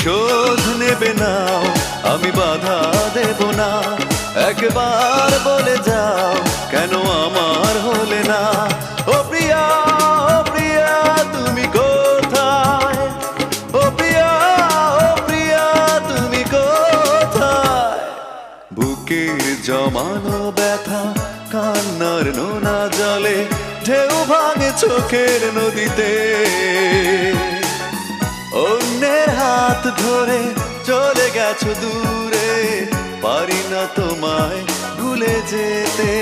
প্রতিশোধ নেবে নাও, আমি বাধা দেব না। একবার বলে যাও, কেন আমার হলে না? ও প্রিয়া, ও প্রিয়া, তুমি কোথায়? ও প্রিয়া, ও প্রিয়া, তুমি কোথায়? বুকের জমানো ব্যথা কান্নার নোনা জলে ঢেউ ভাঙে চোখের নদীতে। অন্যের হাত ধরে চলে গেছো দূরে, পারি না তোমায় ভুলে যেতে।